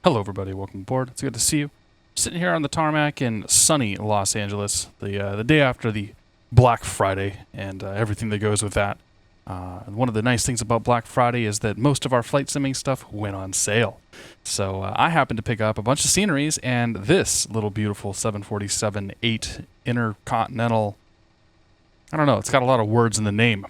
Hello everybody, welcome aboard. It's good to see you. Sitting here on the tarmac in sunny Los Angeles, the day after the Black Friday and everything that goes with that. One of the nice things about Black Friday is that most of our flight simming stuff went on sale. So I happened to pick up a bunch of sceneries, and this little beautiful 747-8 Intercontinental, I don't know, it's got a lot of words in the name.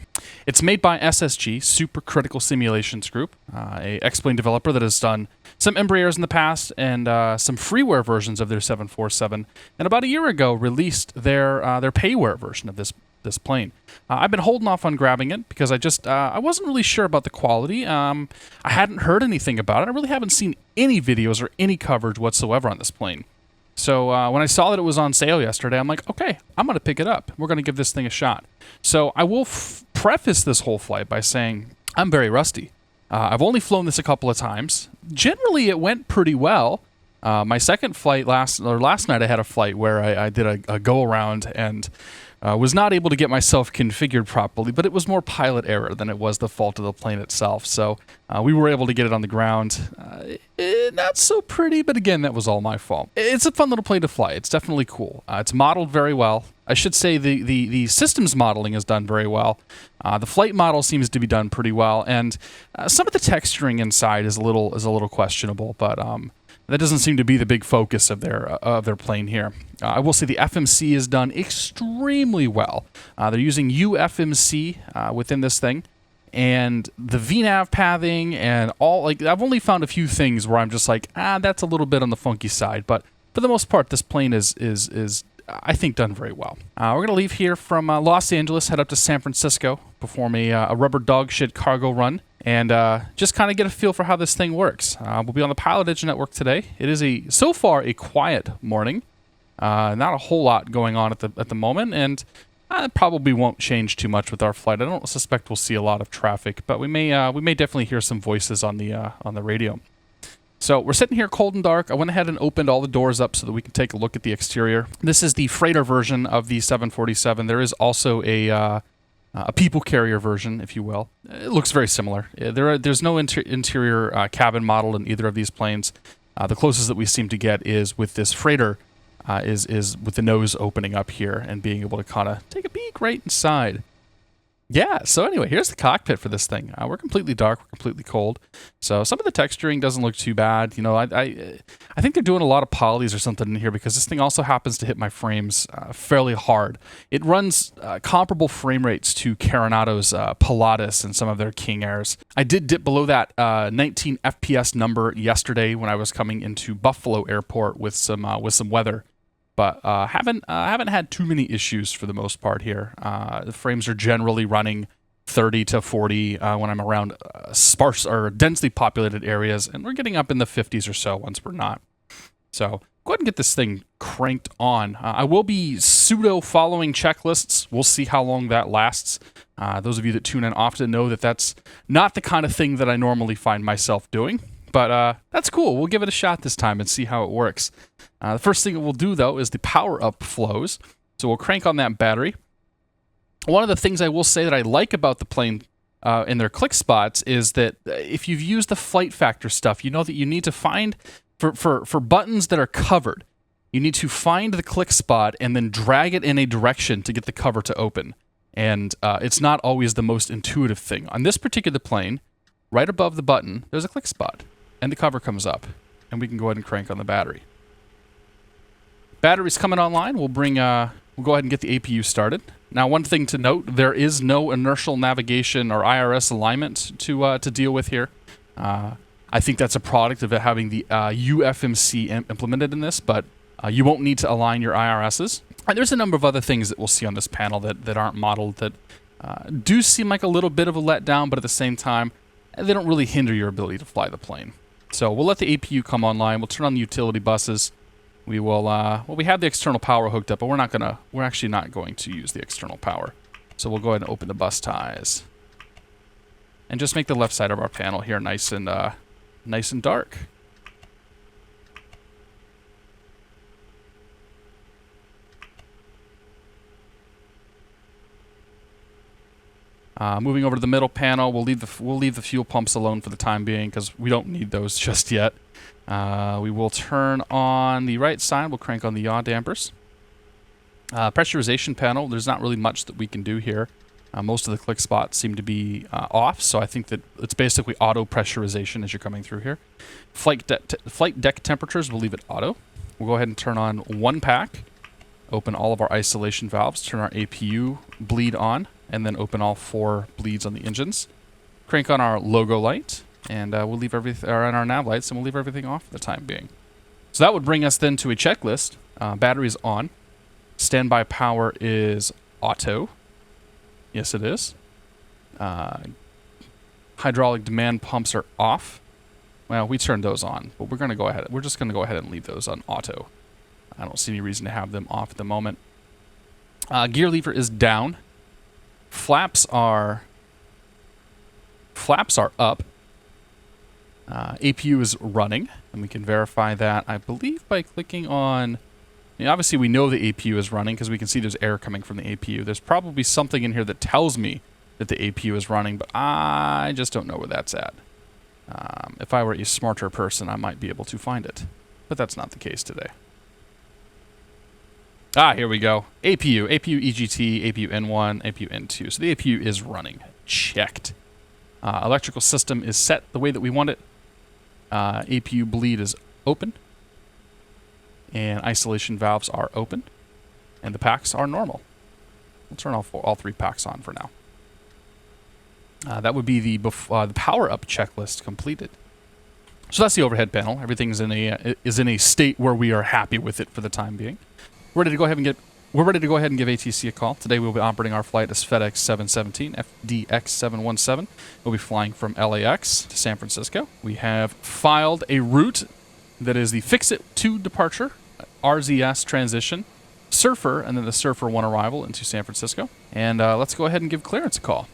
It's made by SSG, Supercritical Simulations Group, a X-Plane developer that has done some Embraers in the past and some freeware versions of their 747, and about a year ago released their payware version of this plane. I've been holding off on grabbing it because I wasn't really sure about the quality. I hadn't heard anything about it. I really haven't seen any videos or any coverage whatsoever on this plane. So when I saw that it was on sale yesterday, I'm like, okay, I'm going to pick it up. We're going to give this thing a shot. So I will preface this whole flight by saying I'm very rusty. I've only flown this a couple of times. Generally, it went pretty well. My second flight last night, I had a flight where I did a go around and was not able to get myself configured properly, but it was more pilot error than it was the fault of the plane itself. So we were able to get it on the ground. Not so pretty, but again, that was all my fault. It's a fun little plane to fly. It's definitely cool. It's modeled very well. I should say the systems modeling is done very well. The flight model seems to be done pretty well, and some of the texturing inside is a little questionable, but that doesn't seem to be the big focus of their plane here. I will say the FMC is done extremely well. They're using UFMC within this thing, and the VNAV pathing and all, like, I've only found a few things where I'm just like, that's a little bit on the funky side, but for the most part, this plane is I think done very well. We're going to leave here from Los Angeles, head up to San Francisco, perform a rubber dog shit cargo run, and just kind of get a feel for how this thing works. We'll be on the PilotEdge network today. It is so far a quiet morning. Not a whole lot going on at the moment, and it probably won't change too much with our flight. I don't suspect we'll see a lot of traffic, but we may definitely hear some voices on the radio. So we're sitting here cold and dark. I went ahead and opened all the doors up so that we can take a look at the exterior. This is the freighter version of the 747. There is also a people carrier version, if you will. It looks very similar. There's no interior cabin model in either of these planes. The closest that we seem to get is with this freighter, is with the nose opening up here and being able to kind of take a peek right inside. Yeah, so anyway, here's the cockpit for this thing. We're completely dark, we're completely cold. So some of the texturing doesn't look too bad. You know, I think they're doing a lot of polys or something in here because this thing also happens to hit my frames fairly hard. It runs comparable frame rates to Coronado's Pilatus and some of their King Airs. I did dip below that 19 FPS number yesterday when I was coming into Buffalo Airport with some weather. But haven't had too many issues for the most part here. The frames are generally running 30 to 40 when I'm around sparse or densely populated areas, and we're getting up in the 50s or so once we're not. So go ahead and get this thing cranked on. I will be pseudo following checklists. We'll see how long that lasts. Those of you that tune in often know that that's not the kind of thing that I normally find myself doing. But that's cool. We'll give it a shot this time and see how it works. The first thing that we'll do, though, is the power-up flows. So we'll crank on that battery. One of the things I will say that I like about the plane in their click spots is that if you've used the flight factor stuff, you know that you need to find, for buttons that are covered, you need to find the click spot and then drag it in a direction to get the cover to open. And it's not always the most intuitive thing. On this particular plane, right above the button, there's a click spot. And the cover comes up, and we can go ahead and crank on the battery. Battery's coming online. We'll go ahead and get the APU started. Now, one thing to note, there is no inertial navigation or IRS alignment to deal with here. I think that's a product of it having the UFMC implemented in this, but you won't need to align your IRSs. And there's a number of other things that we'll see on this panel that aren't modeled that do seem like a little bit of a letdown, but at the same time, they don't really hinder your ability to fly the plane. So we'll let the APU come online. We'll turn on the utility buses. We will, we have the external power hooked up, but we're actually not going to use the external power. So we'll go ahead and open the bus ties. And just make the left side of our panel here nice and dark. Moving over to the middle panel, we'll leave the fuel pumps alone for the time being because we don't need those just yet. We will turn on the right side. We'll crank on the yaw dampers. Pressurization panel, there's not really much that we can do here. Most of the click spots seem to be off, so I think that it's basically auto pressurization as you're coming through here. Flight deck temperatures, we'll leave it auto. We'll go ahead and turn on one pack, open all of our isolation valves, turn our APU bleed on, and then open all 4 bleeds on the engines. Crank on our logo light, and we'll leave everything, or on our nav lights, and we'll leave everything off for the time being. So that would bring us then to a checklist. Batteries on. Standby power is auto. Yes, it is. Hydraulic demand pumps are off. Well, we turned those on, but we're just going to go ahead and leave those on auto. I don't see any reason to have them off at the moment. Gear lever is down. Flaps are up. APU is running, and we can verify that, I believe, by clicking on... obviously, we know the APU is running because we can see there's air coming from the APU. There's probably something in here that tells me that the APU is running, but I just don't know where that's at. If I were a smarter person, I might be able to find it, but that's not the case today. Here we go. APU EGT, APU N1, APU N2. So the APU is running. Checked. Electrical system is set the way that we want it. APU bleed is open. And isolation valves are open. And the packs are normal. We'll turn all 3 packs on for now. That would be the power-up checklist completed. So that's the overhead panel. Everything is in a state where we are happy with it for the time being. We're ready to go ahead and give ATC a call. Today we'll be operating our flight as FedEx 717, FDX 717. We'll be flying from LAX to San Francisco. We have filed a route that is the Fix-It to departure, RZS transition, Surfer, and then the Surfer 1 arrival into San Francisco. And let's go ahead and give clearance a call.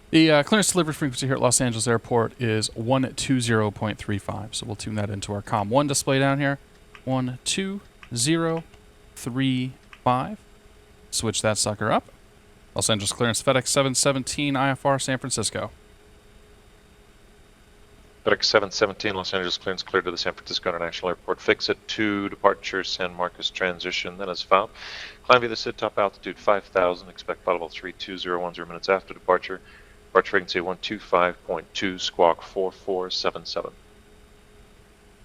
The clearance delivery frequency here at Los Angeles Airport is 120.35. So we'll tune that into our COM 1 display down here. 120.35. Switch that sucker up. Los Angeles clearance FedEx 717 IFR San Francisco. FedEx 717 Los Angeles clearance cleared to the San Francisco International Airport. Fix it to departure San Marcos transition. Then as filed. Climb via the SID top altitude 5,000. Expect flight level 32010 minutes after departure. Departure frequency 125.2. Squawk 4477.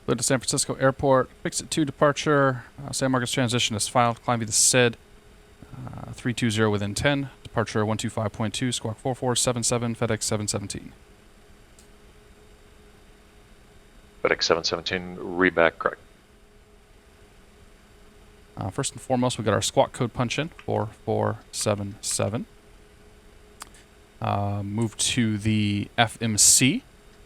Cleared to San Francisco Airport. Fix it to departure. San Marcos transition is filed. Climb via the SID 320 within 10. Departure 125.2. Squawk 4477. FedEx 717. FedEx 717, read back correct. First and foremost, we got our squawk code punch in, 4477. Move to the FMC.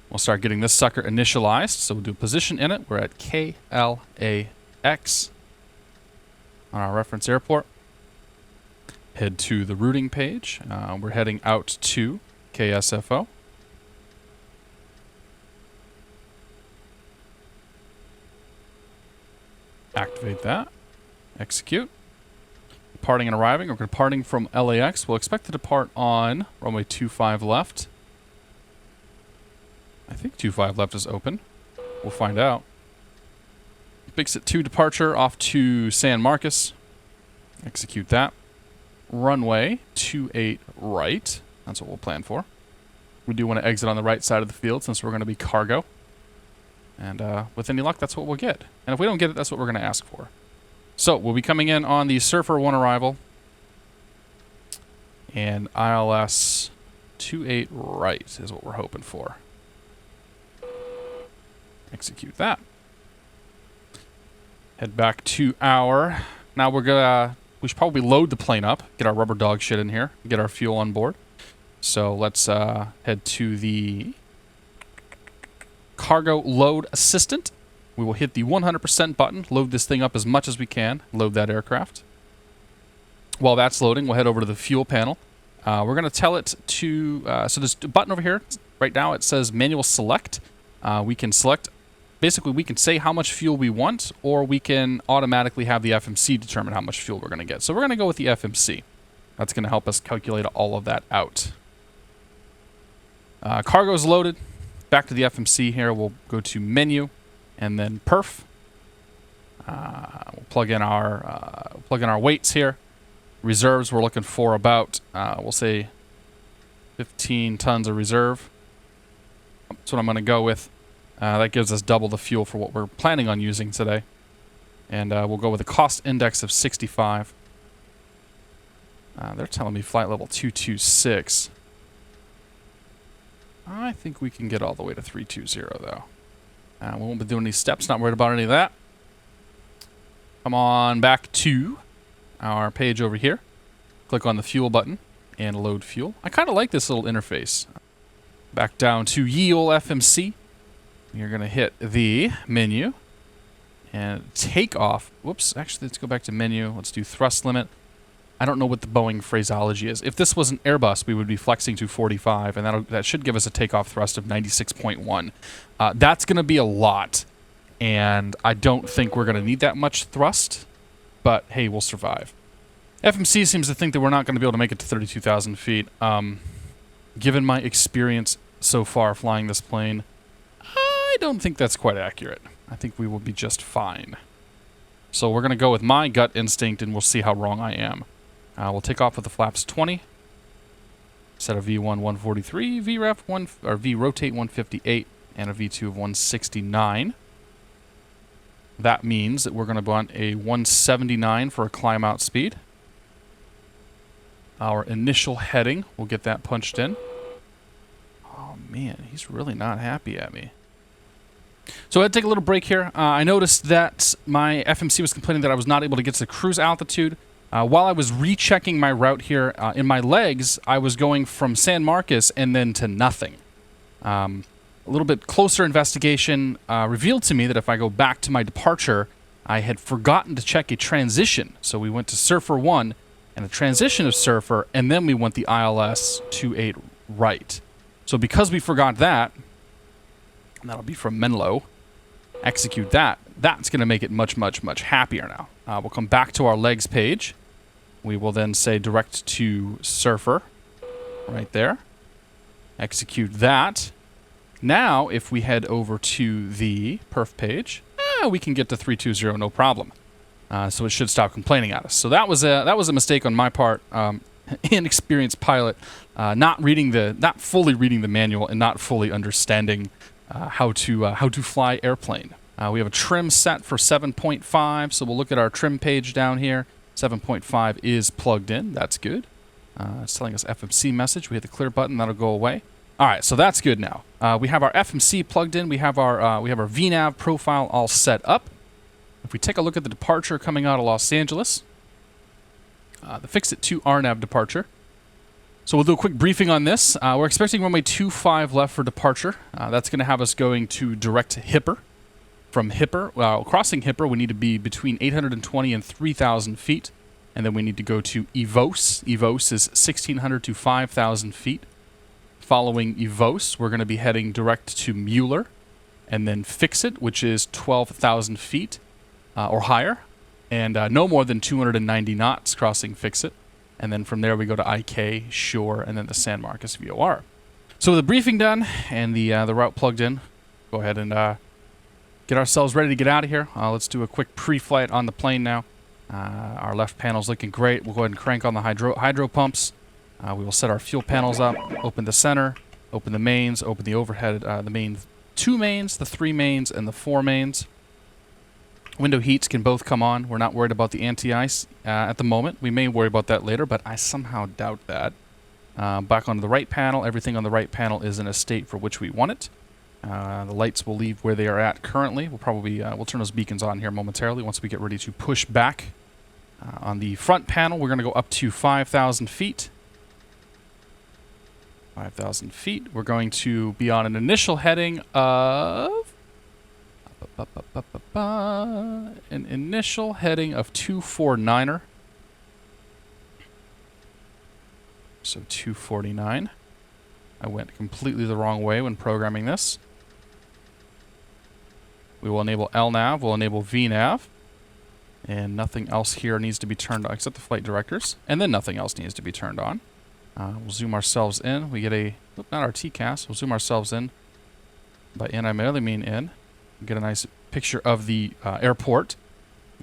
We'll start getting this sucker initialized. So we'll do a position in it. We're at KLAX on our reference airport. Head to the routing page. We're heading out to KSFO. Activate that. Execute. Departing and arriving. We're departing from LAX. We'll expect to depart on runway 25 left. I think 25 left is open. We'll find out. Fix it to departure off to San Marcos. Execute that. Runway 28 right. That's what we'll plan for. We do want to exit on the right side of the field since we're going to be cargo. And with any luck, that's what we'll get. And if we don't get it, that's what we're going to ask for. So we'll be coming in on the Surfer 1 arrival. And ILS 28 right is what we're hoping for. Execute that. Head back to our... Now we should probably load the plane up, get our rubber dog shit in here, get our fuel on board. So let's head to the cargo load assistant. We will hit the 100% button, load this thing up as much as we can, load that aircraft. While that's loading, we'll head over to the fuel panel. We're going to tell it to... so there's a button over here. Right now it says manual select. We can select... Basically, we can say how much fuel we want, or we can automatically have the FMC determine how much fuel we're going to get. So we're going to go with the FMC. That's going to help us calculate all of that out. Cargo's loaded. Back to the FMC here. We'll go to menu and then perf. We'll plug in our weights here. Reserves, we're looking for about, we'll say 15 tons of reserve. That's what I'm going to go with. That gives us double the fuel for what we're planning on using today. And we'll go with a cost index of 65. They're telling me flight level 226. I think we can get all the way to 320 though. We won't be doing any steps, not worried about any of that. Come on back to our page over here. Click on the fuel button and load fuel. I kind of like this little interface. Back down to ye ol' FMC. You're going to hit the menu and takeoff. Whoops, actually, let's go back to menu. Let's do thrust limit. I don't know what the Boeing phraseology is. If this was an Airbus, we would be flexing to 45, and that should give us a takeoff thrust of 96.1. That's going to be a lot, and I don't think we're going to need that much thrust, but hey, we'll survive. FMC seems to think that we're not going to be able to make it to 32,000 feet. Given my experience so far flying this plane, I don't think that's quite accurate. I think we will be just fine. So we're going to go with my gut instinct, and we'll see how wrong I am. We'll take off with the flaps 20. Set a V1 143, V rotate 158, and a V2 of 169. That means that we're going to want a 179 for a climb out speed. Our initial heading, we'll get that punched in. Oh man, he's really not happy at me. So I had to take a little break here. I noticed that my FMC was complaining that I was not able to get to the cruise altitude. While I was rechecking my route here, in my legs, I was going from San Marcos and then to nothing. A little bit closer investigation revealed to me that if I go back to my departure, I had forgotten to check a transition. So we went to Surfer 1 and a transition of Surfer, and then we went the ILS 28 right. So because we forgot that, and that'll be from Menlo, execute that. That's going to make it much, much, much happier now. We'll come back to our legs page. We will then say direct to Surfer, right there. Execute that. Now, if we head over to the perf page, we can get to 320 no problem. So it should stop complaining at us. So that was a mistake on my part. Inexperienced pilot, not fully reading the manual and not fully understanding how to fly airplane. We have a trim set for 7.5, so we'll look at our trim page down here. 7.5 is plugged in. That's good. It's telling us FMC message. We hit the clear button. That'll go away. All right, so that's good now. We have our FMC plugged in. We have our VNAV profile all set up. If we take a look at the departure coming out of Los Angeles, the Fix-It to RNAV departure. So we'll do a quick briefing on this. We're expecting runway 25 left for departure. That's going to have us going to direct Hipper. From Hipper, crossing Hipper, we need to be between 820 and 3,000 feet. And then we need to go to Evos. Evos is 1,600 to 5,000 feet. Following Evos, we're going to be heading direct to Mueller. And then Fix-It, which is 12,000 feet or higher. And no more than 290 knots crossing Fix-It. And then from there we go to IK, Shore, and then the San Marcos VOR. So with the briefing done and the route plugged in, go ahead and get ourselves ready to get out of here. Let's do a quick pre-flight on the plane now. Our left panel's looking great. We'll go ahead and crank on the hydro pumps. We will set our fuel panels up, open the center, open the mains, open the overhead, the main 2 mains, the 3 mains, and the 4 mains. Window heats can both come on. We're not worried about the anti-ice at the moment. We may worry about that later, but I somehow doubt that. Back onto the right panel. Everything on the right panel is in a state for which we want it. The lights will leave where they are at currently. We'll probably we'll turn those beacons on here momentarily once we get ready to push back. On the front panel, we're going to go up to 5,000 feet. 5,000 feet. We're going to be on an initial heading of... an initial heading of 249er. So 249. I went completely the wrong way when programming this. We will enable LNAV, we'll enable VNAV, and nothing else here needs to be turned on except the flight directors, and then nothing else needs to be turned on. We'll zoom ourselves in. We get a Nope, not our TCAS. We'll zoom ourselves in. By in, I merely mean in. Get a nice picture of the airport.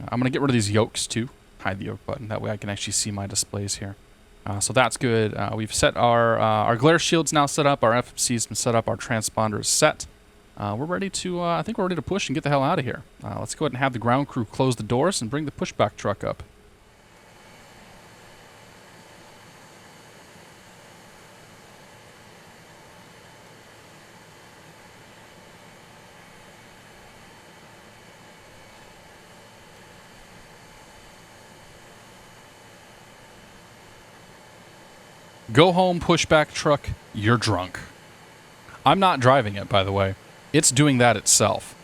I'm going to get rid of these yokes too. Hide the yoke button. That way I can actually see my displays here. So that's good. We've set our glare shields now set up. Our FMC's been set up. Our transponder is set. We're ready to, I think we're ready to push and get the hell out of here. Let's go ahead and have the ground crew close the doors and bring the pushback truck up. Go home, pushback truck, you're drunk. I'm not driving it, by the way. It's doing that itself.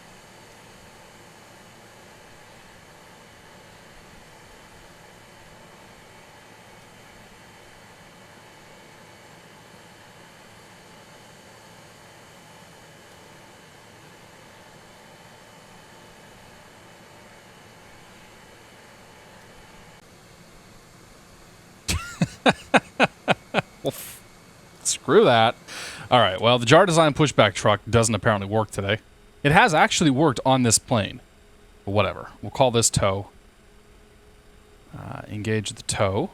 Well, screw that. All right, well, the jar design pushback truck doesn't apparently work today. It has actually worked on this plane. But whatever. We'll call this tow. Engage the tow.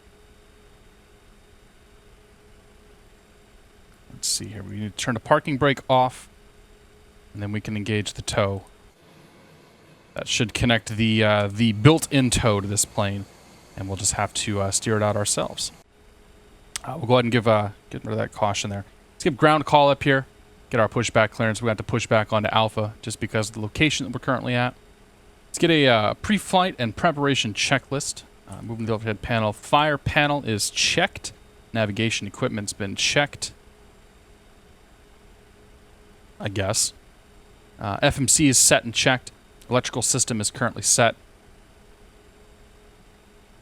Let's see here. We need to turn the parking brake off. And then we can engage the tow. That should connect the built-in tow to this plane. And we'll just have to steer it out ourselves. We'll go ahead and get rid of that caution there. Let's give ground call up here. Get our pushback clearance. We have to push back onto Alpha just because of the location that we're currently at. Let's get a pre-flight and preparation checklist. Moving the overhead panel. Fire panel is checked. Navigation equipment's been checked. I guess. FMC is set and checked. Electrical system is currently set.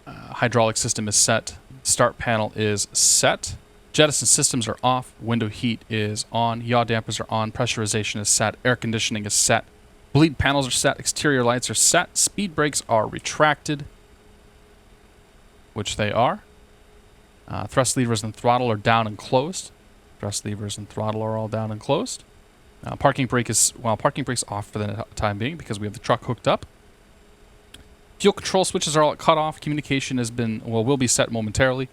Hydraulic system is set. Start panel is set. Jettison systems are off. Window heat is on. Yaw dampers are on. Pressurization is set. Air conditioning is set. Bleed panels are set. Exterior lights are set. Speed brakes are retracted, which they are. Thrust levers and throttle are down and closed. Thrust levers and throttle are all down and closed. Parking brake is, well, parking brake's off for the time being because we have the truck hooked up. Fuel control switches are all cut off. Communication has been, well, will be set momentarily.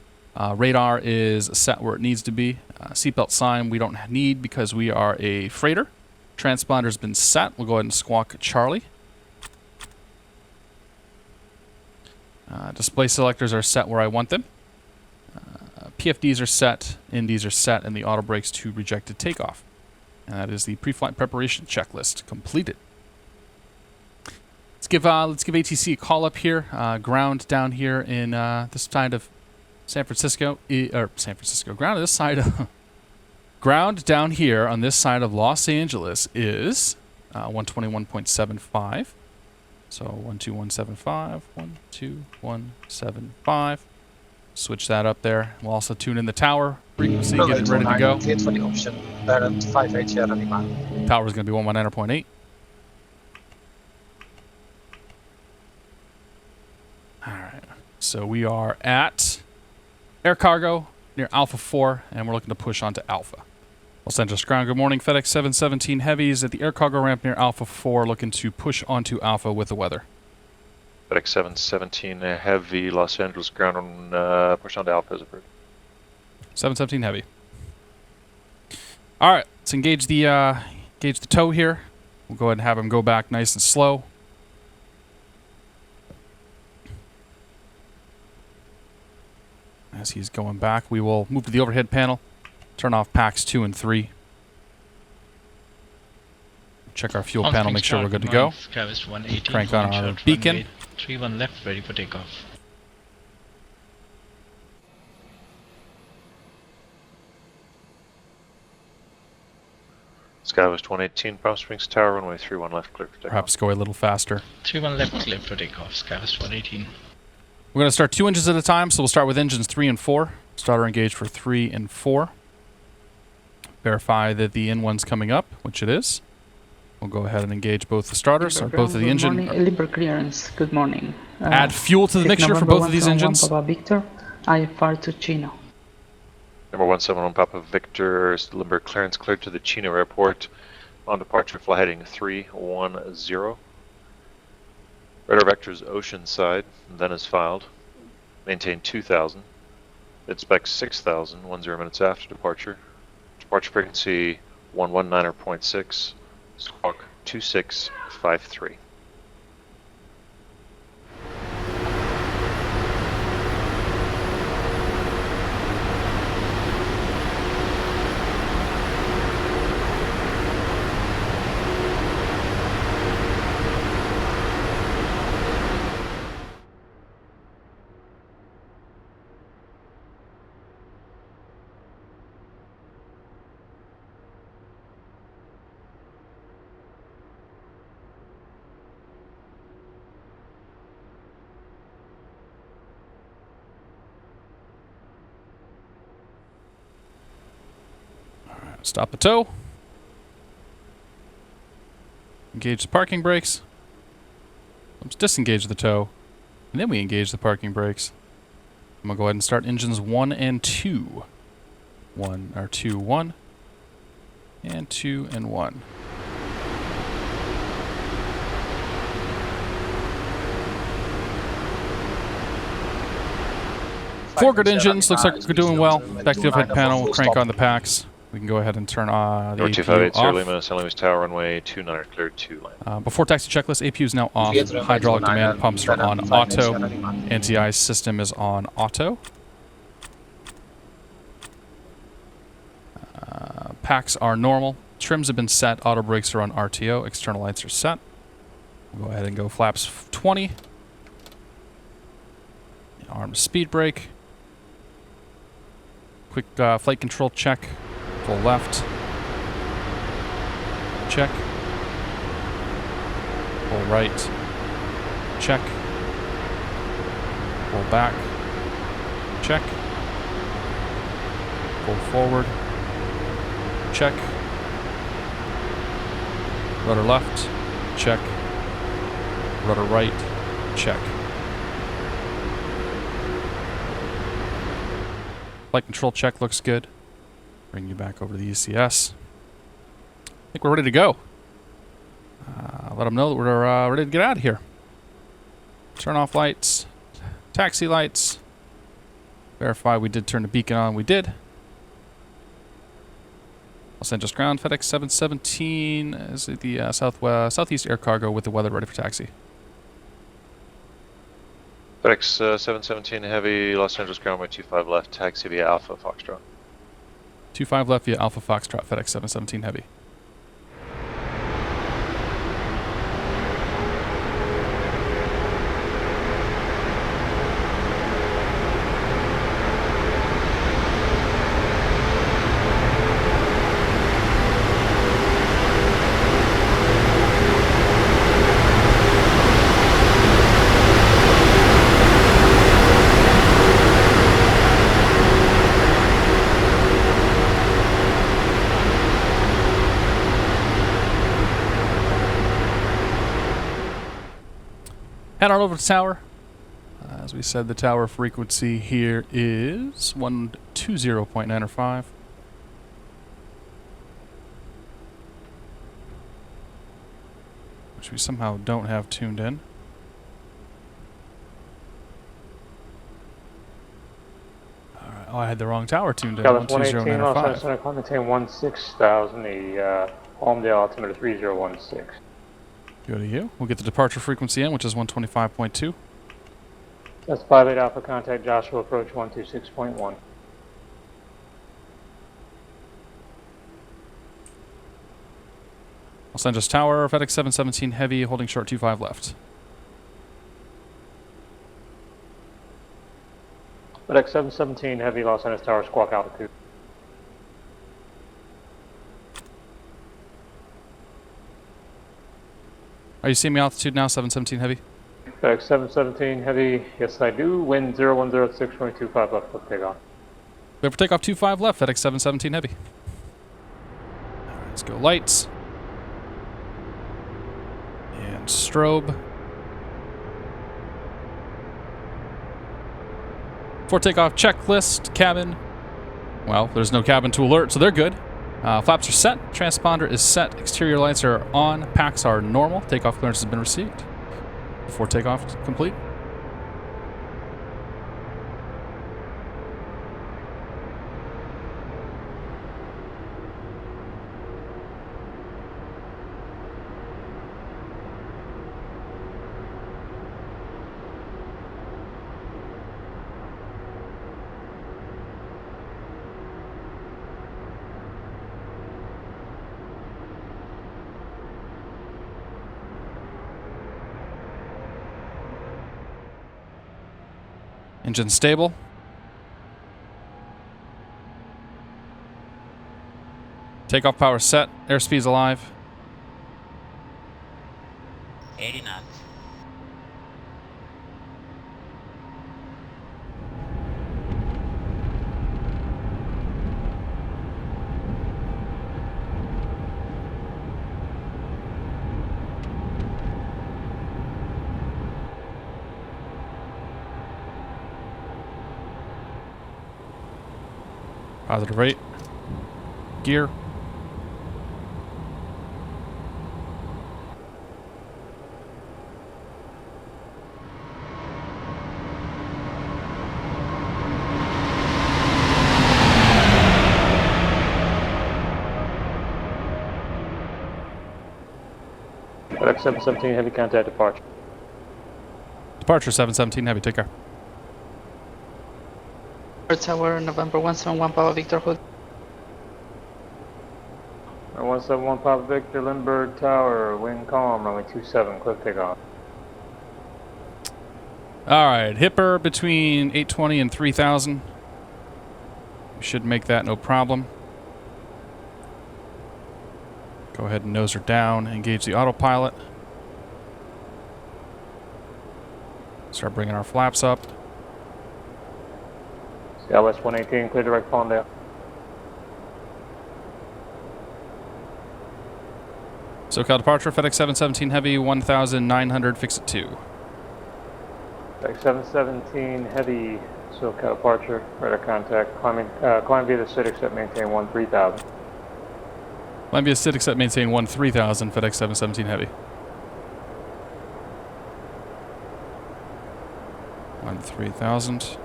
Radar is set where it needs to be. Seatbelt sign we don't need because we are a freighter. Transponder's been set. We'll go ahead and squawk Charlie. Display selectors are set where I want them. PFDs are set, NDs are set, and the auto brakes to rejected takeoff. And that is the pre-flight preparation checklist completed. Let's give ATC a call up here. Ground down here in this side of San Francisco, ground on this side of ground down here on this side of Los Angeles is 121.75. So 12175, 12175. Switch that up there. We'll also tune in the tower frequency, get it ready to go. For the option, parent 58 Sierra Lima. Tower is going to be 119.8. All right. So we are at air cargo near Alpha 4, and we're looking to push onto Alpha. Los Angeles ground. Good morning. FedEx 717 Heavies at the air cargo ramp near Alpha 4, looking to push onto Alpha with the weather. FedEx 717 Heavy, Los Angeles ground on push on to Alpha as approved. 717 Heavy. All right, let's engage the tow here. We'll go ahead and have him go back nice and slow. As he's going back, we will move to the overhead panel, turn off packs 2 and 3. Check our fuel panel, make sure we're good to go. Crank on our beacon. 31 left, ready for takeoff. Skywest 118, Palm Springs Tower, runway 31 left, clear for takeoff. Perhaps go a little faster. 31 left, clear for takeoff. Skywest 118. We're going to start 2 engines at a time, so we'll start with engines 3 and 4. Starter engage for 3 and 4. Verify that the N1's coming up, which it is. We'll go ahead and engage both the starters, or both of the engine. Good morning, Libre clearance. Good morning. Add fuel to the mixture for both of these engines. Papa Victor, IFR to Chino. Number 171 Papa Victor, Limber clearance cleared to the Chino Airport. On departure, fly heading 310. Radar vectors ocean side, then is filed. Maintain 2000. Inspect 6000, 10 minutes after departure. Departure frequency 119.6, squawk 2653. Stop the tow. Engage the parking brakes. Let's disengage the tow. And then we engage the parking brakes. I'm going to go ahead and start engines 1 and 2. 1 or 2, 1. And 2 and 1. Forward engines, looks like we're doing well. Back to the overhead panel, we'll crank on the packs. We can go ahead and turn the Number APU 258 Sierra off. Lima, San Luis Tower, runway 29 cleared 2 land. Before taxi checklist, APU is now off. Hydraulic demand pumps are on auto. NTI system is on auto. Packs are normal. Trims have been set. Auto brakes are on RTO. External lights are set. We'll go ahead and go flaps 20. Arm speed brake. Quick flight control check. Full left. Check. Full right. Check. Full back. Check. Full forward. Check. Rudder left. Check. Rudder right. Check. Flight control check looks good. Bring you back over to the ECS. I think we're ready to go. Let them know that we're ready to get out of here. Turn off lights. Taxi lights. Verify we did turn the beacon on. We did. Los Angeles ground. FedEx 717 is the Southeast Air Cargo with the weather ready for taxi. FedEx 717 Heavy, Los Angeles ground, runway 25 left, taxi via Alpha Foxtrot. 25 left via Alpha Foxtrot, FedEx 717 Heavy. Head on over to the tower. As we said, the tower frequency here is 120.905. Which we somehow don't have tuned in. Alright, oh, I had the wrong tower tuned in. Dallas 118, Los 120.905. Angeles, maintain 16,000, the Palmdale altimeter 3016. Go to you. We'll get the departure frequency in, which is 125.2. That's 58 Alpha, contact Joshua, approach 126.1. Los Angeles Tower, FedEx 717 Heavy, holding short 25 left. FedEx 717 Heavy, Los Angeles Tower, squawk altitude. Are you seeing me altitude now, 717 Heavy? FedEx 717 Heavy, yes I do, wind 0106, runway 25 left, for takeoff. Clear for takeoff 25 left, FedEx 717 Heavy. Alright, let's go lights. And strobe. For takeoff checklist, cabin. Well, there's no cabin to alert, so they're good. Flaps are set. Transponder is set. Exterior lights are on. Packs are normal. Takeoff clearance has been received. Before takeoff is complete. Engine stable. Takeoff power set. Airspeed's alive. 80 knots. Positive rate. Gear. FedEx 717 Heavy contact departure. Departure 717 Heavy. Take care. Tower, November 171, Papa Victor Hood. 171 Papa Victor, Lindbergh Tower, wind calm, runway 27, cliff takeoff. Alright, Hipper between 820 and 3000. We should make that no problem. Go ahead and nose her down, engage the autopilot. Start bringing our flaps up. Southwest 118, clear direct Palmdale. SoCal departure, FedEx 717 Heavy, 1900, fix it 2. FedEx 717 Heavy, SoCal departure, radar contact, climb via the SID except maintain 13,000. Climb via SID except maintain 13,000, FedEx 717 Heavy. 13,000.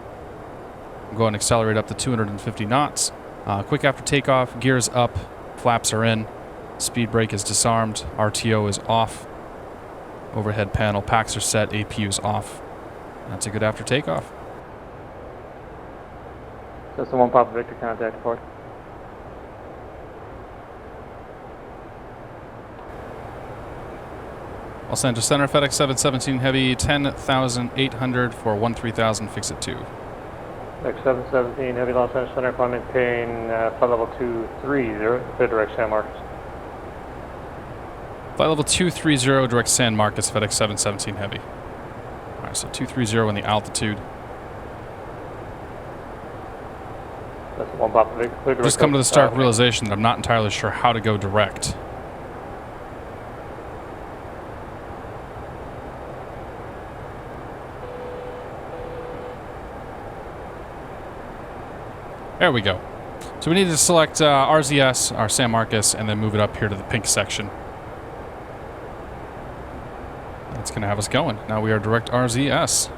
Go ahead and accelerate up to 250 knots. Quick after takeoff, gears up, flaps are in, speed brake is disarmed, RTO is off, overhead panel, packs are set, APU is off. That's a good after takeoff. That's the 1 Papa Victor contact departure. Los Angeles Center, FedEx 717 Heavy, 10,800 for 13,000, fix it 2. FedEx 717 Heavy, Los Angeles Center, climb maintain flight level 230, clear direct San Marcos. Flight level 230, direct San Marcos, FedEx 717 Heavy. Alright, so 230 in the altitude. That's the 1 Papa Victor, clear direct. Just come to the stark realization that I'm not entirely sure how to go direct. There we go. So we need to select RZS, our San Marcos, and then move it up here to the pink section. That's going to have us going. Now we are direct RZS.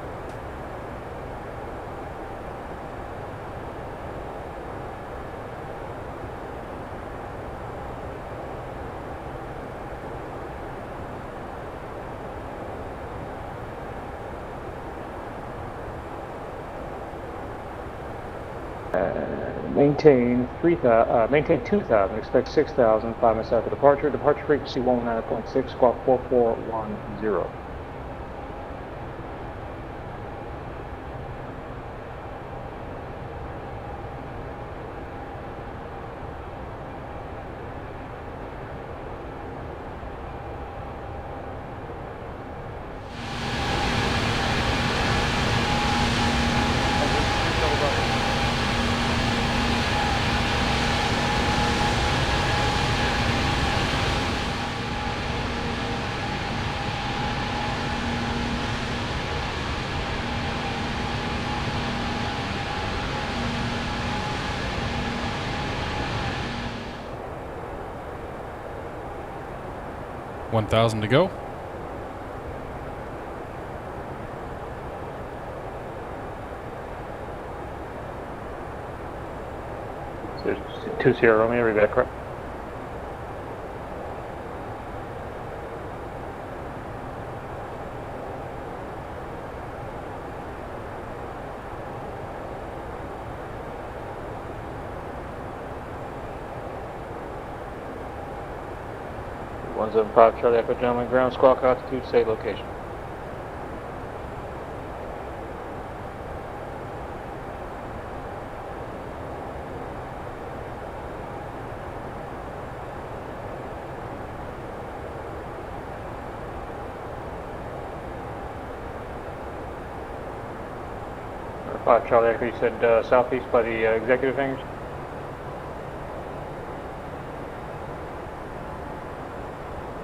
Maintain 2,000, expect 6,000, 5 minutes after departure. Departure frequency 19.6, squawk 4410. 1,000 to go. So 2 Sierra Romeo, read that correct? One 175 Charlie Echo gentlemen, ground squawk altitude, state location. Number 5 Charlie Echo, you said southeast by the executive hangars?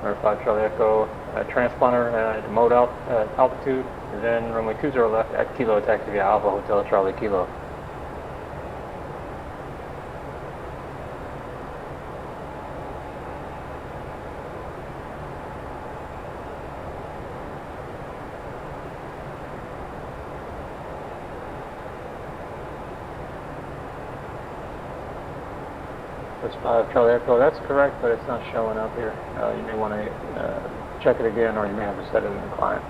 Number 5 Charlie Echo, transponder mode altitude, and then runway 20 left at Kilo taxi via Alpha Hotel Charlie Kilo. That's 5 Charlie Echo, that's correct, but it's not showing up here. You may want to check it again, or you may have to set it in the client.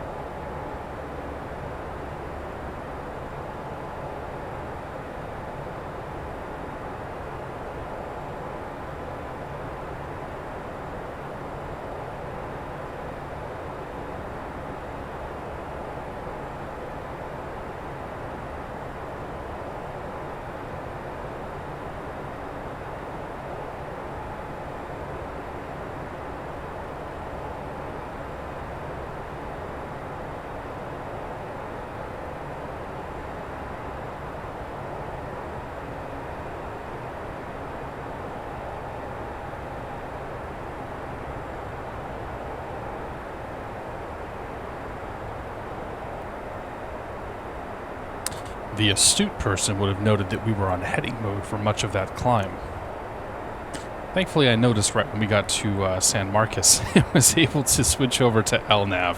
The astute person would have noted that we were on heading mode for much of that climb. Thankfully, I noticed right when we got to San Marcos, I was able to switch over to LNAV.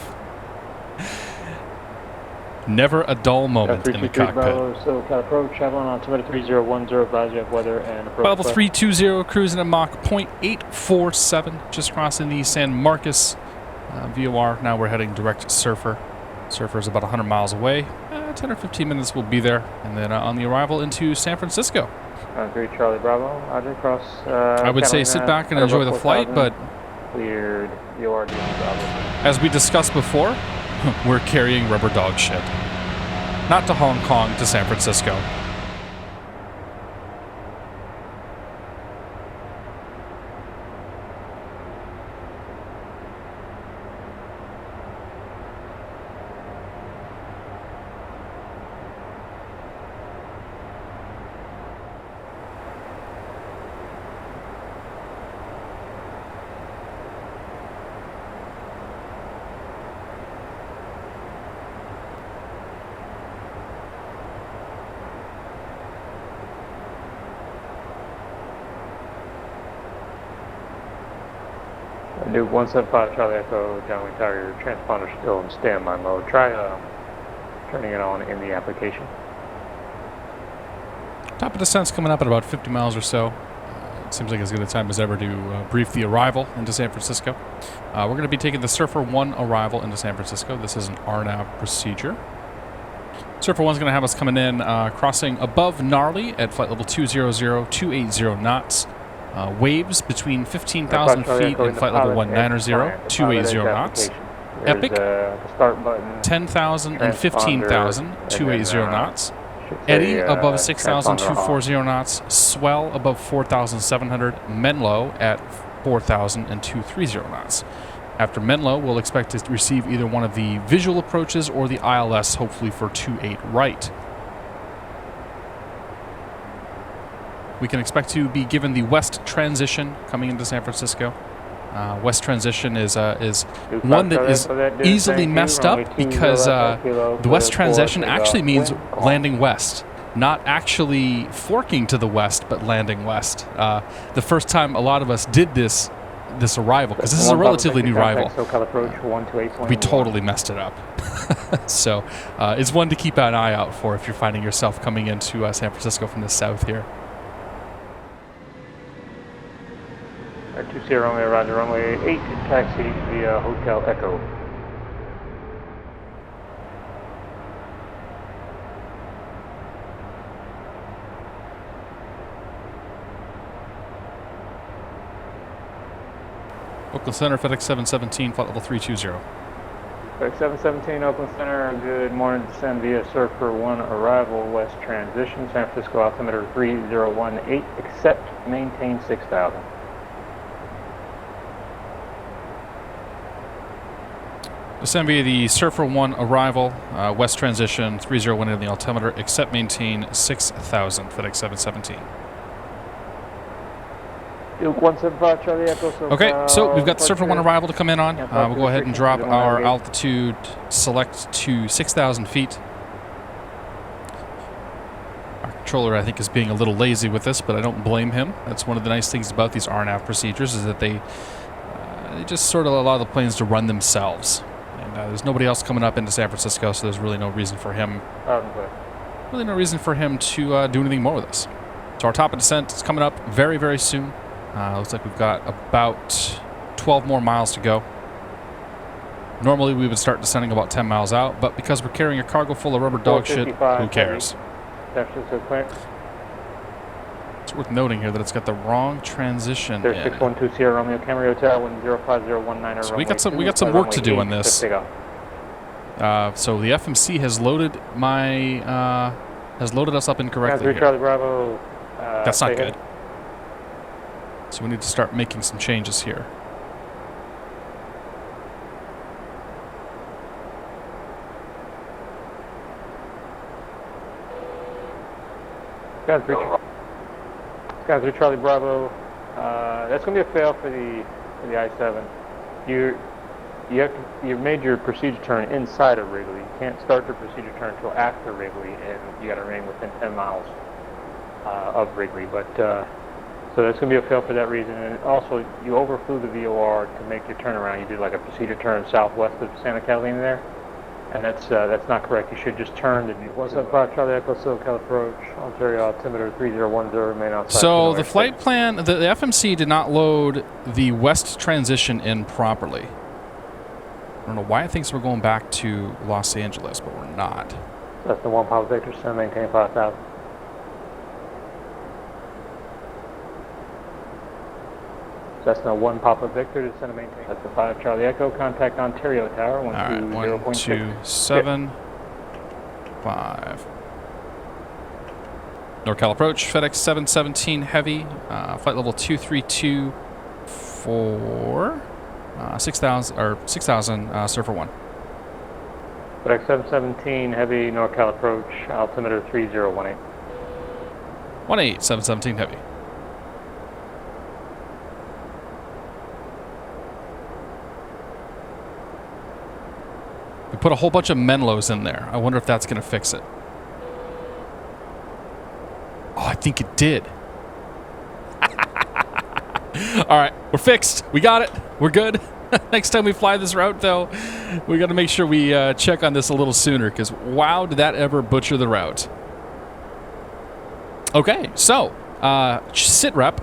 Never a dull moment in the cockpit. So, approach, Chevron on altimeter 3010, advise you have weather and approach. Bible 320, cruising at Mach 0.847, just crossing the San Marcos VOR. Now we're heading direct Surfer. Surfer is about 100 miles away. 10 or 15 minutes we'll be there, and then on the arrival into San Francisco. 3 Charlie Bravo, Roger, cross. I would say sit back and enjoy the flight, but cleared VOR Bravo. As we discussed before, we're carrying rubber dog shit. Not to Hong Kong, to San Francisco. Duke 175 Charlie Echo, John Wayne Tiger, transponder still in standby mode. Try turning it on in the application. Top of descent's coming up at about 50 miles or so. It seems like as good a time as ever to brief the arrival into San Francisco. We're going to be taking the Surfer 1 arrival into San Francisco. This is an RNAV procedure. Surfer 1's going to have us coming in, crossing above Gnarly at flight level 200, 280 knots. Waves between 15,000 feet and flight level 190, 280 knots. Epic, 10,000 and 15,000, 280 knots. Eddy above 6,240 knots. Swell above 4,700. Menlo at 4,230 knots. After Menlo, we'll expect to receive either one of the visual approaches or the ILS, hopefully for 28 right. We can expect to be given the west transition coming into San Francisco. West transition is one that is easily messed up because the west transition actually means landing west, not actually forking to the west, but landing west. The first time a lot of us did this this arrival, because this is a relatively new arrival. SoCal approach 128.1. We totally messed it up. So it's one to keep an eye out for if you're finding yourself coming into San Francisco from the south here. 20 runway, roger, runway 8, taxi via Hotel Echo. Oakland Center, FedEx 717, flight level 320. FedEx 717, Oakland Center, good morning, descend via Surfer 1 arrival, west transition, San Francisco altimeter 3018, accept, maintain 6,000. Descend via the Surfer 1 arrival, west transition, 3018 on the altimeter, accept, maintain 6,000, FedEx 717. Duke 175 Charlie Echo. Okay, so we've got the Surfer 1 arrival to come in on. We'll go ahead and drop our altitude select to 6,000 feet. Our controller, I think, is being a little lazy with this, but I don't blame him. That's one of the nice things about these RNAV procedures is that they just sort of allow the planes to run themselves. And there's nobody else coming up into San Francisco, so there's really no reason for him. To do anything more with us. So our top of descent is coming up very, very soon. Looks like we've got about 12 more miles to go. Normally we would start descending about 10 miles out, but because we're carrying a cargo full of rubber dog shit, who cares? It's worth noting here that it's got the wrong transition. There's 6120 Romeo Camry Hotel 10519. So we got some work to do on this. So the FMC has loaded us up incorrectly here. Charlie Bravo. That's not good. So we need to start making some changes here. Guys, Charlie Bravo. That's going to be a fail for the I-7. You made your procedure turn inside of Wrigley. You can't start your procedure turn until after Wrigley, and you got to remain within 10 miles of Wrigley. But so that's going to be a fail for that reason. And also, you overflew the VOR to make your turnaround. You did like a procedure turn southwest of Santa Catalina there, and that's not correct. You should just turn. 175 Charlie Echo SoCal approach, Ontario altimeter 3010, remain outside. So the flight plan, the FMC did not load the west transition in properly. I don't know why it thinks we're going back to Los Angeles, but we're not. That's the 1 Papa Victor, send maintain 5,000. That's the 1 Papa Victor to send a maintain. That's the 5 Charlie Echo, contact Ontario Tower, 120.5. NorCal approach, FedEx 717 Heavy, flight level 232 for 6,000 Surfer 1. FedEx 717 Heavy, NorCal approach, altimeter 3018. 717 Heavy. We put a whole bunch of Menlos in there. I wonder if that's going to fix it. Oh, I think it did. All right, we're fixed. We got it. We're good. Next time we fly this route, though, we got to make sure we check on this a little sooner, because wow, did that ever butcher the route. Okay, so sit rep.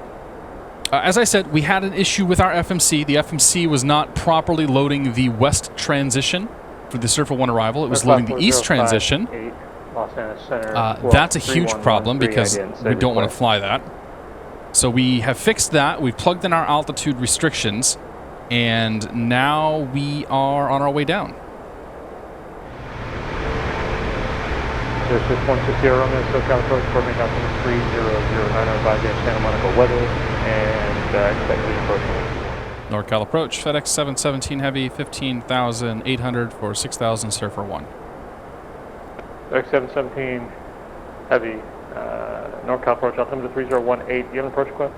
As I said, we had an issue with our FMC. The FMC was not properly loading the west transition for the Surfer 1 arrival. It was loading the east transition. That's a huge problem because we don't want to fly that. So we have fixed that. We've plugged in our altitude restrictions, and now we are on our way down. There's 160 Romeo SoCal approach, forming altimeter 3009 on 5 Santa Monica weather, and expect the approach. NorCal approach, FedEx 717 Heavy, 15,800 for 6,000 Surfer 1. FedEx 717 Heavy, NorCal approach, altimeter 3018. Do you have an approach request?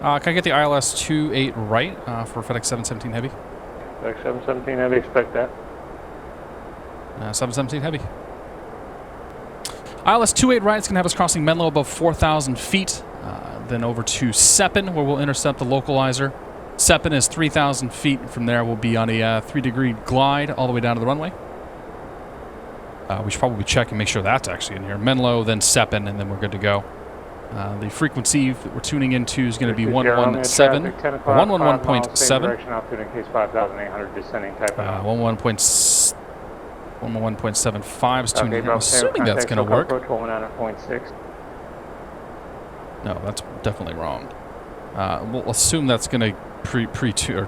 Can I get the ILS 28 right for FedEx 717 Heavy? FedEx 717 Heavy, expect that. 717 Heavy. ILS 28 right is going to have us crossing Menlo above 4,000 feet. then over to Sepin, where we'll intercept the localizer. Sepin is 3,000 feet. From there, we'll be on a 3-degree glide all the way down to the runway. We should probably check and make sure that's actually in here. Menlo, then Sepin, and then we're good to go. The frequency that we're tuning into is going to be 117, or 111.7. Direction altitude in case 5,800 descending type of 111.75 is tuned in. I'm assuming that's going to work. Approach 119.6. No, that's definitely wrong. We'll assume that's going to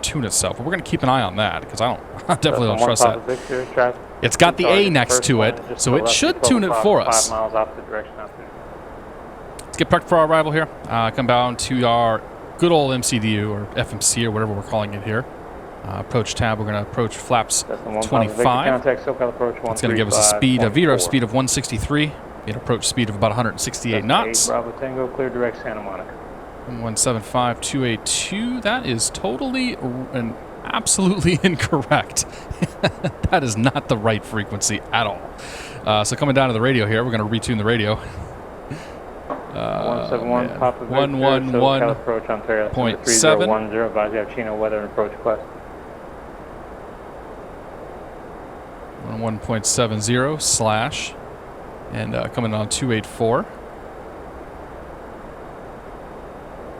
tune itself, but we're going to keep an eye on that because I definitely don't trust that. It's got the A next to it, so it should tune it for us. 5 miles opposite direction altitude. Let's get prepped for our arrival here. Come down to our good old MCDU, or FMC, or whatever we're calling it here. Approach tab, we're going to approach flaps 25. It's going to give us a speed, a VREF speed of 163. An approach speed of about 168 knots. Bravo Tango, clear direct Santa Monica. 175,282. That is totally and absolutely incorrect. That is not the right frequency at all. So coming down to the radio here, we're going to retune the radio. 171, Papa Victor, 111.7. approach Ontario, 3010, advise you have Chino weather and approach quest. 1.70 slash, and coming on 284.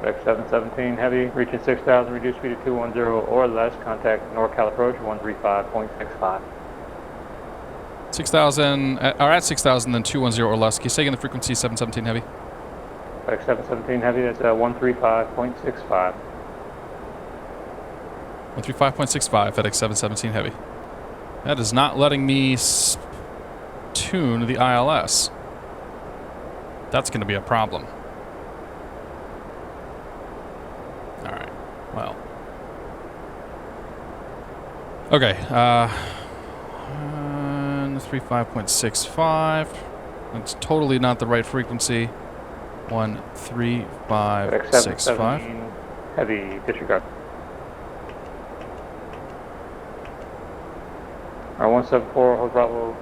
X717 heavy, reaching 6,000, reduced speed of 210 or less, contact NorCal approach 135.65. 6,000, or at 6,000, then 210 or less. Can you say again the frequency, 717 heavy? X717 heavy, that's 135.65. 135.65 FedEx 717 heavy. That is not letting me tune the ILS. That's going to be a problem. All right. Well. Okay. 35.65. That's totally not the right frequency. 13565. Heavy, disregard. Our 174, hold Bravo,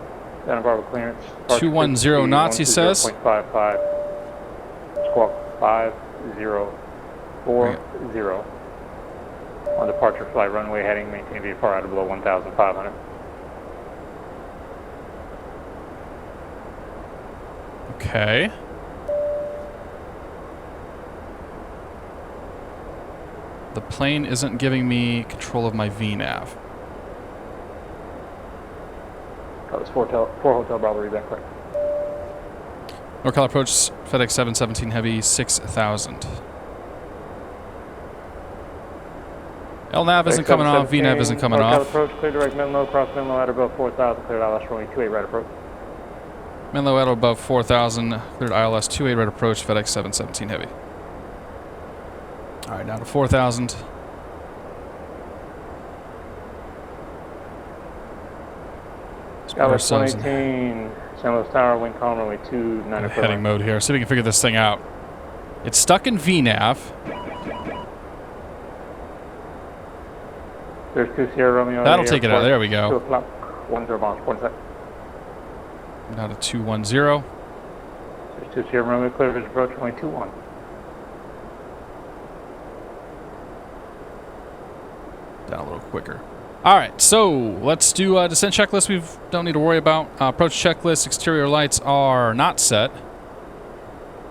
Santa Barbara clearance. 210 knots, he says. 0.55. Squawk 5040. On departure flight runway heading, maintain VFR out of below 1,500. Okay. The plane isn't giving me control of my VNAV. That was 4 Hotel Bravo, read that correct. NorCal approach FedEx 717 heavy 6,000. LNAV isn't coming off, VNAV isn't coming NorCal off. approach, clear direct Menlo, cross Menlo at above 4,000, cleared ILS runway 28 right approach. Menlo at above 4,000, cleared ILS 28 right approach, FedEx 717 heavy. All right, now to 4,000. ILS 118, San Luis Tower, wind calm, runway 29 approach. Heading mode here. See if we can figure this thing out. It's stuck in VNAV. There's 2 Sierra Romeo. That'll take it out. There we go. 2 o'clock, 10 miles, 1 sec. Now to 210. There's 2 Sierra Romeo, clear vision approach, runway 21. Down a little quicker. All right, so let's do a descent checklist. We don't need to worry about. Approach checklist. Exterior lights are not set.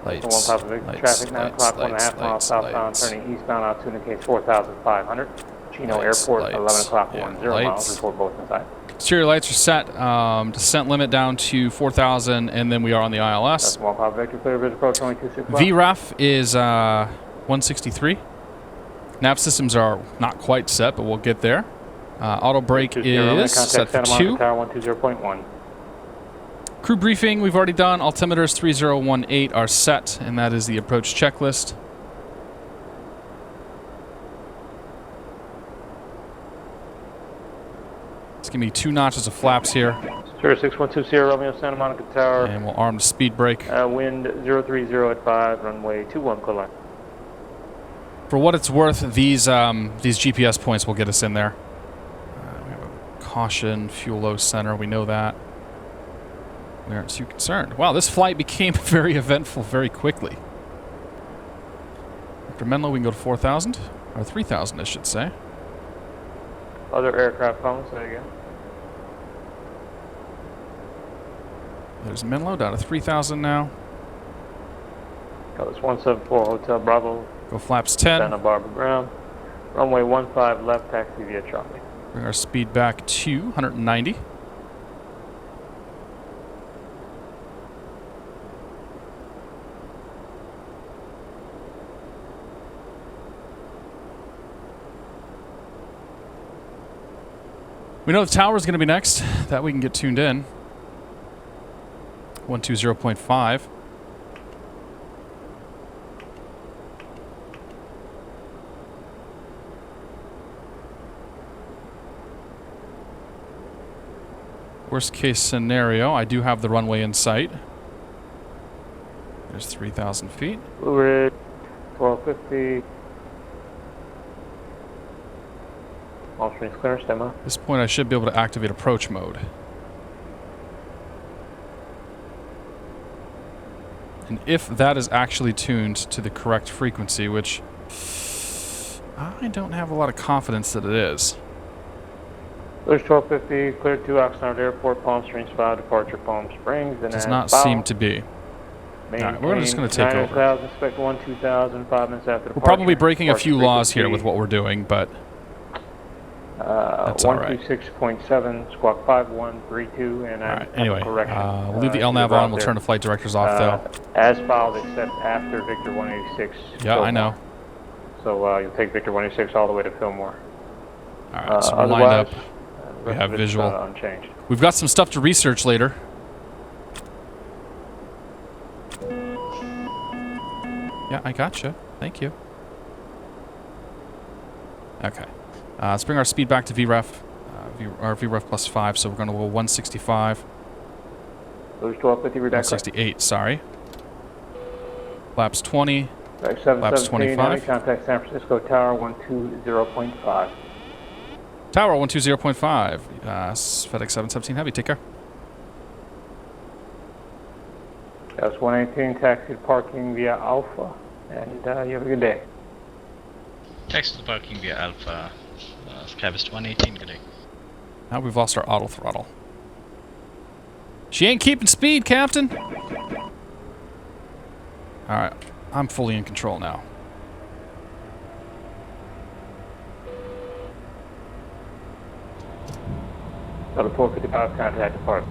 Lights. Traffic 9 o'clock, 1.5 miles southbound, turning eastbound, altitude indicates 4,500. Chino Airport, 11 o'clock, 10 miles. Report both inside. Exterior lights are set. Descent limit down to 4,000, and then we are on the ILS. That's 1 Pop Vector, clear vision approach, runway 26. VREF is 163. Nav systems are not quite set, but we'll get there. Auto brake is set for 2. 120.1. Crew briefing we've already done. Altimeters 3018 are set, and that is the approach checklist. Let's give me 2 notches of flaps here. 0612 Romeo, Santa Monica Tower. And we'll arm the speed brake. Wind 030 at 5, runway 21, clear line. For what it's worth, these GPS points will get us in there. We have a caution, fuel low center. We know that. We aren't too concerned. Wow, this flight became very eventful very quickly. After Menlo, we can go to 4,000. Or 3,000, I should say. Other aircraft phones, there you go. There's Menlo, down to 3,000 now. That was 174 Hotel Bravo, Go flaps 10. Santa Barbara ground. Runway 15 left, taxi via Charlie. Bring our speed back to 190. We know the tower is going to be next. That we can get tuned in. 120.5. Worst case scenario, I do have the runway in sight. There's 3,000 feet. Blue Ridge, 1250. All strings clearance, demo. At this point, I should be able to activate approach mode. And if that is actually tuned to the correct frequency, which I don't have a lot of confidence that it is. There's 1250, clear to Oxnard Airport, Palm Springs 5, departure Palm Springs. And Does not seem to be. Alright, we're just going to take over. 9,000, expect 2,000, 5 minutes after departure. We're probably breaking a few laws here with frequency, what we're doing, but that's all right. 126.7, squawk 5132, and All right, anyway, correction. we'll leave the LNAV on. We'll turn the flight directors off, though. As filed, except after Victor 186. Yeah, Fillmore. I know. So you'll take Victor 186 all the way to Fillmore. All right, so we're lined up. the We rest have of it's, visual. Unchanged. We've got some stuff to research later. Yeah, I gotcha. Thank you. Okay. Let's bring our speed back to VREF. Our VREF plus 5, so we're going to go 165. There's 1250 redact. 168, sorry. Flaps 20. Flaps Flaps 25. Contact San Francisco Tower 120.5. Tower 120.5. FedEx 717 Heavy, take care. That's 118, taxi to parking via Alpha, and you have a good day. Taxi to parking via Alpha. Cavist 118, good day. Now we've lost our auto throttle. She ain't keeping speed, Captain. Alright, I'm fully in control now. Got a 455 contact depart.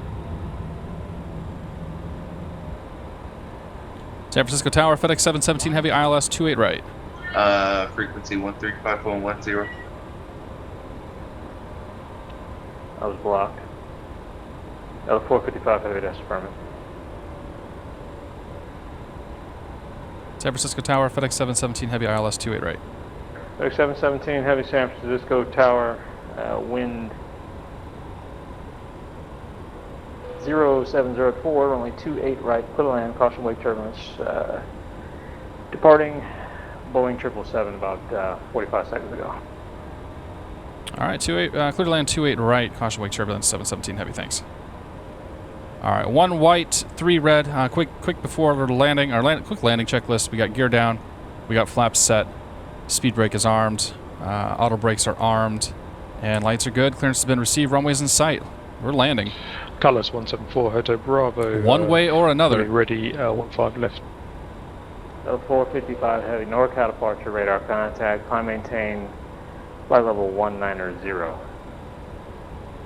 San Francisco Tower, FedEx 717 Heavy, ILS 28 right. Frequency 135410. I was blocked. Got a 455 heavy, that's affirmative. San Francisco Tower, FedEx 717 Heavy, ILS 28 right. FedEx 717 heavy, San Francisco Tower, wind 0704, only 28 right, clear to land, caution wake turbulence. Departing Boeing 777 about 45 seconds ago. Alright, clear to land 28 right, caution wake turbulence 717 Heavy, thanks. Alright, 1 white, 3 red, quick before the landing, quick landing checklist. We got gear down, we got flaps set, speed brake is armed, auto brakes are armed, and lights are good. Clearance has been received, runways in sight. We're landing. Colors 174, Hotel Bravo. One way or another. Ready, 15 left. 455 heavy, NorCal departure, radar contact, climb maintain, flight level 190. A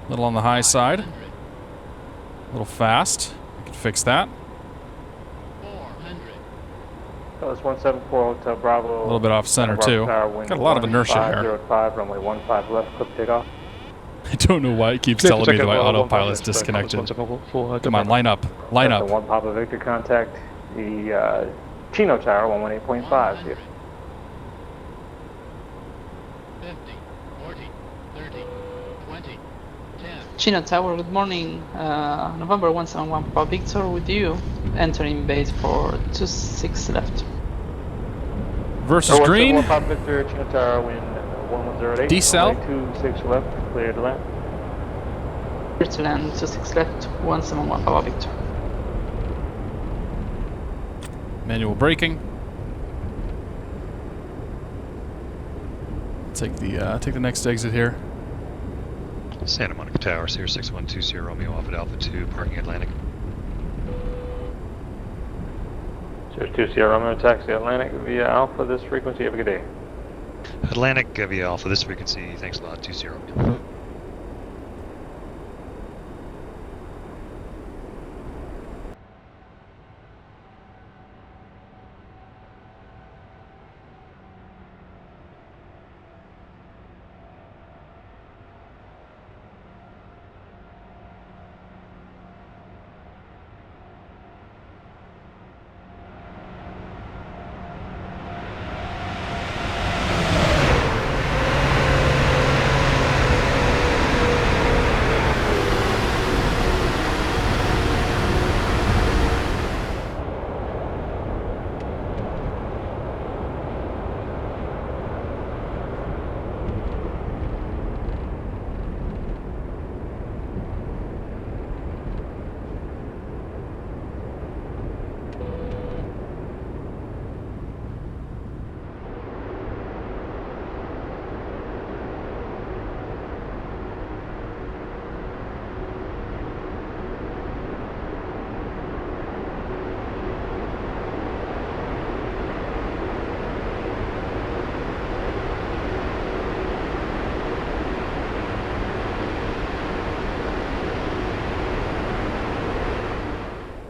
little on the high side. A little fast. We can fix that. 400. That was 174 Hotel Bravo. A little bit off center too. Got a lot of inertia here. 5, runway 15 left, clip takeoff. I don't know why it keeps telling me that my autopilot's disconnected. Come on, line up. Line That's up. the 1 Papa Victor contact, the Chino Tower 118.5 here. 50, 40, 30, 20, 10. Chino Tower, good morning. November 171 Papa Victor with you. Entering base for 26 left. Versus green. 171 Papa Victor, Chino Tower, wind 1108. Decel. 26 left, clear to land. Clear to land 26 left, 171 Papa Victor. Manual braking. take the next exit here. Santa Monica Tower, Sierra 6120 Romeo off at Alpha 2, parking Atlantic. 02 Sierra Romeo, taxi Atlantic via Alpha, this frequency, have a good day. Atlantic via Alpha, this frequency, thanks a lot, 20 Romeo.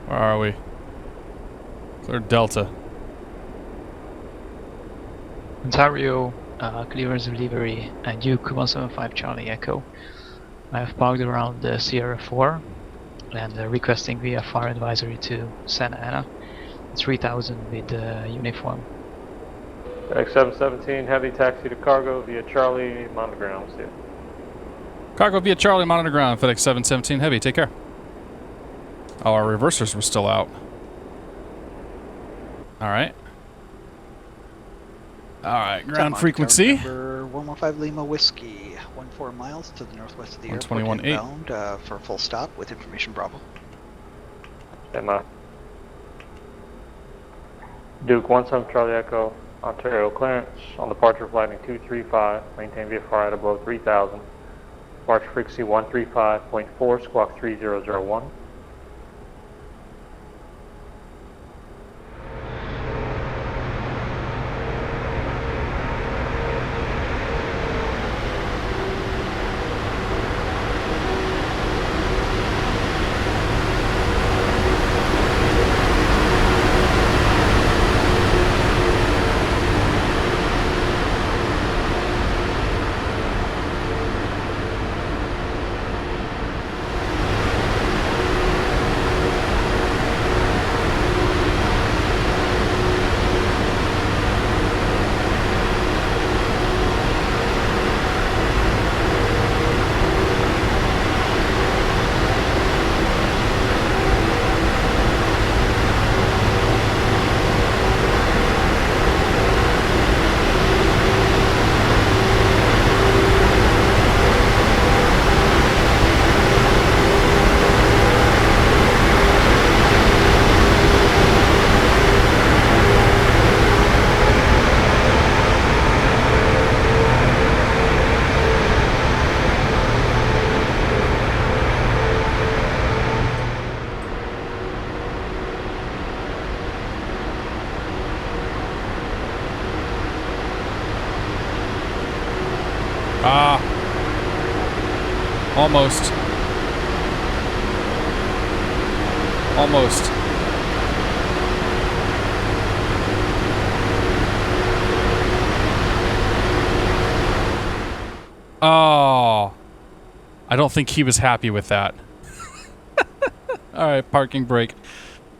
Where are we? Clear Delta. Ontario, clearance delivery, Duke 175 Charlie Echo. I have parked around the Sierra 4 and requesting via fire advisory to Santa Ana. 3000 with uniform. X717, heavy taxi to cargo via Charlie, monitor ground, see you. Cargo via Charlie, monitor ground, FedEx 717 Heavy, take care. Oh, our reversers were still out. Alright. Alright, ground frequency. Number 115 Lima Whiskey, 14 miles to the northwest of the airport, 121.8. inbound for a full stop with information Bravo. Stand by. Duke 17 Charlie Echo, Ontario clearance on departure flight 235, maintain VFR at above 3000. Departure frequency 135.4, squawk 3001. Almost. Almost. Oh. I don't think he was happy with that. Alright, parking brake.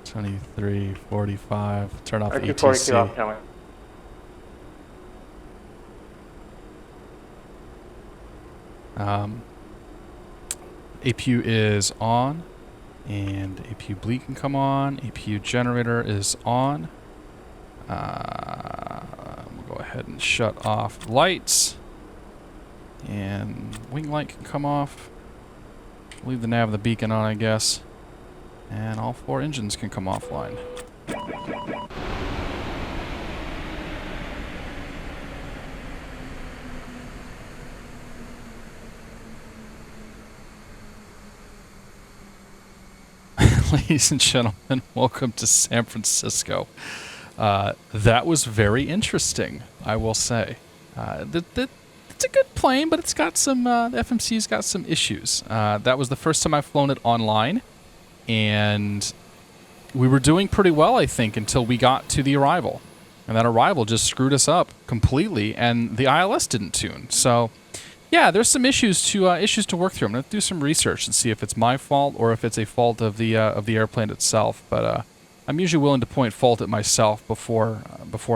23:45. Turn off the ATC. APU is on, and APU bleed can come on. APU generator is on. We'll go ahead and shut off lights, and wing light can come off. Leave the nav and the beacon on, I guess, and all 4 engines can come offline. ladies and gentlemen, welcome to San Francisco. That was very interesting, I will say. It's a good plane, but it's got some, the FMC's got some issues. That was the first time I've flown it online, and we were doing pretty well, I think, until we got to the arrival. And that arrival just screwed us up completely, and the ILS didn't tune. So, yeah, there's some issues to work through. I'm going to do some research and see if it's my fault or if it's a fault of the airplane itself. But I'm usually willing to point fault at myself before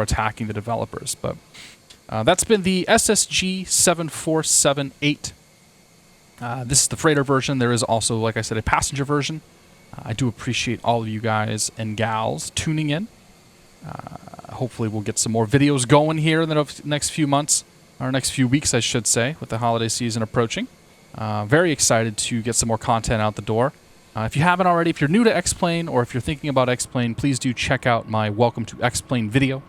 attacking the developers. But that's been the SSG 7478. This is the freighter version. There is also, like I said, a passenger version. I do appreciate all of you guys and gals tuning in. Hopefully we'll get some more videos going here in the next few months, or next few weeks, I should say, with the holiday season approaching. Very excited to get some more content out the door. If you haven't already, if you're new to X-Plane or if you're thinking about X-Plane, please do check out my Welcome to X-Plane video.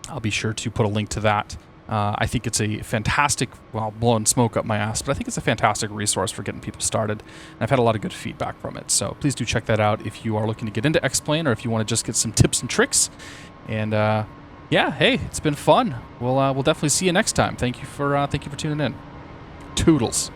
I'll be sure to put a link to that. I think it's a fantastic, well, blowing smoke up my ass, but I think it's a fantastic resource for getting people started. And I've had a lot of good feedback from it. So please do check that out if you are looking to get into X-Plane or if you want to just get some tips and tricks. And yeah, hey, it's been fun. We'll definitely see you next time. Thank you for tuning in. Toodles.